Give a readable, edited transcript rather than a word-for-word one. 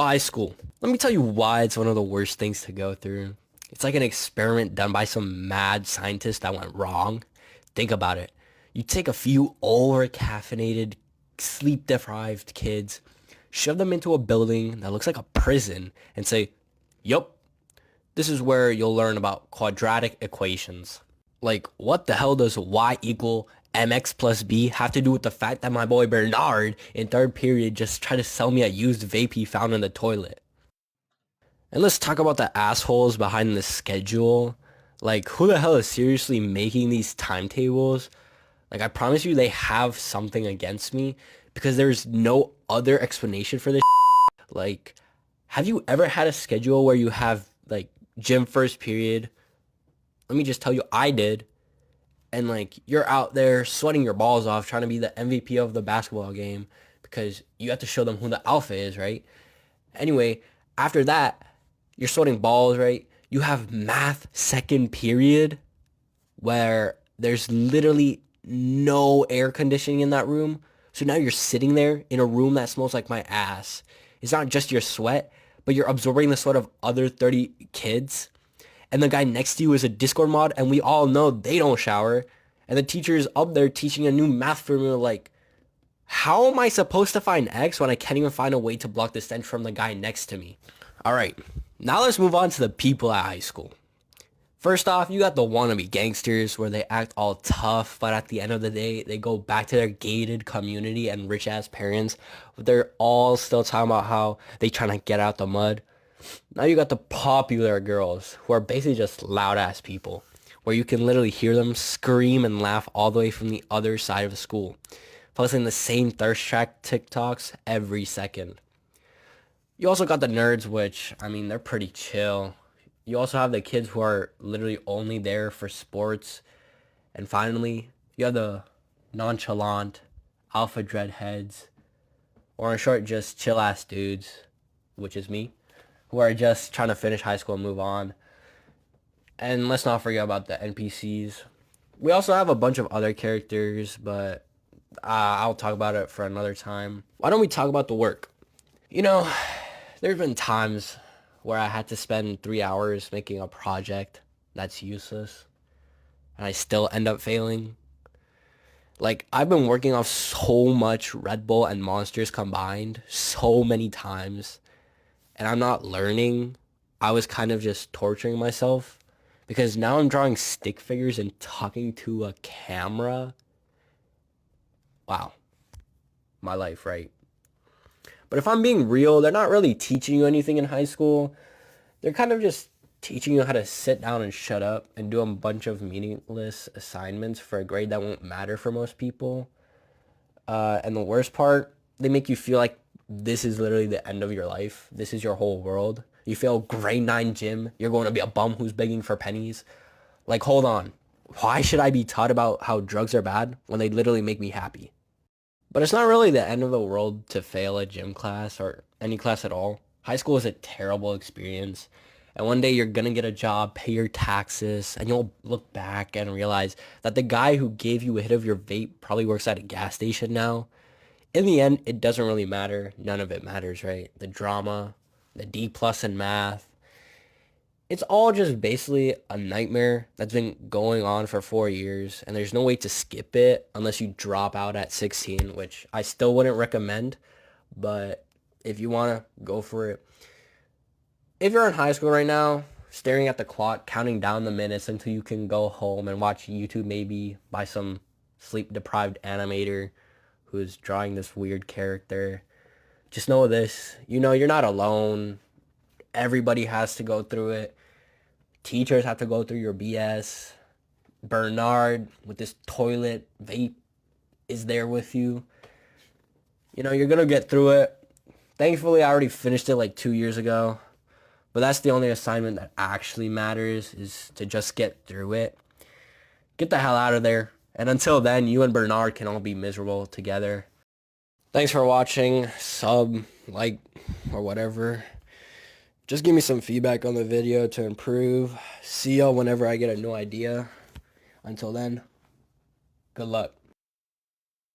High school. Let me tell you why it's one of the worst things to go through. It's like an experiment done by some mad scientist that went wrong. Think about it. You take a few over-caffeinated, sleep-deprived kids, shove them into a building that looks like a prison, and say, yup, this is where you'll learn about quadratic equations. Like, what the hell does y equal mx plus b have to do with the fact that my boy Bernard in third period just tried to sell me a used vape he found in the toilet? And let's talk about the assholes behind the schedule. Like, who the hell is seriously making these timetables? Like, I promise you they have something against me because there's no other explanation for this. Like, have you ever had a schedule where you have, like, gym first period? Let me just tell you, I did. And, like, you're out there sweating your balls off trying to be the MVP of the basketball game because you have to show them who the alpha is, right? Anyway, after that, you're sweating balls, right? You have math second period where there's literally no air conditioning in that room. So now you're sitting there in a room that smells like my ass. It's not just your sweat, but you're absorbing the sweat of other 30 kids. And the guy next to you is a Discord mod, and we all know they don't shower. And the teacher is up there teaching a new math formula. Like, how am I supposed to find X when I can't even find a way to block the stench from the guy next to me? All right, now let's move on to the people at high school. First off, you got the wannabe gangsters where they act all tough, but at the end of the day, they go back to their gated community and rich-ass parents. But they're all still talking about how they trying to get out the mud. Now you got the popular girls who are basically just loud-ass people, where you can literally hear them scream and laugh all the way from the other side of the school, posting the same thirst track TikToks every second. You also got the nerds, which, I mean, they're pretty chill. You also have the kids who are literally only there for sports. And finally, you have the nonchalant alpha dreadheads, or in short, just chill-ass dudes, which is me, who are just trying to finish high school and move on. And let's not forget about the NPCs. We also have a bunch of other characters, but I'll talk about it for another time. Why don't we talk about the work? You know, there's been times where I had to spend 3 hours making a project that's useless, and I still end up failing. Like, I've been working off so much Red Bull and Monsters combined so many times, and I'm not learning. I was kind of just torturing myself because now I'm drawing stick figures and talking to a camera. Wow, my life, right? But if I'm being real, they're not really teaching you anything in high school. They're kind of just teaching you how to sit down and shut up and do a bunch of meaningless assignments for a grade that won't matter for most people. And the worst part, they make you feel like this is literally the end of your life. This is your whole world. You fail grade 9 gym. You're going to be a bum who's begging for pennies. Like, hold on. Why should I be taught about how drugs are bad when they literally make me happy? But it's not really the end of the world to fail a gym class or any class at all. High school is a terrible experience. And one day you're going to get a job, pay your taxes, and you'll look back and realize that the guy who gave you a hit of your vape probably works at a gas station now. In the end, it doesn't really matter. None of it matters, right? The drama, the D plus in math. It's all just basically a nightmare that's been going on for 4 years, and there's no way to skip it unless you drop out at 16, which I still wouldn't recommend, but if you want to, go for it. If you're in high school right now, staring at the clock, counting down the minutes until you can go home and watch YouTube maybe by some sleep-deprived animator who's drawing this weird character, just know this, you know you're not alone. Everybody has to go through it. Teachers have to go through your BS. Bernard with this toilet vape is there with you. You know, you're going to get through it. Thankfully, I already finished it like 2 years ago. But that's the only assignment that actually matters, is to just get through it. Get the hell out of there. And until then, you and Bernard can all be miserable together. Thanks for watching. Sub, like, or whatever. Just give me some feedback on the video to improve. See y'all whenever I get a new idea. Until then, good luck.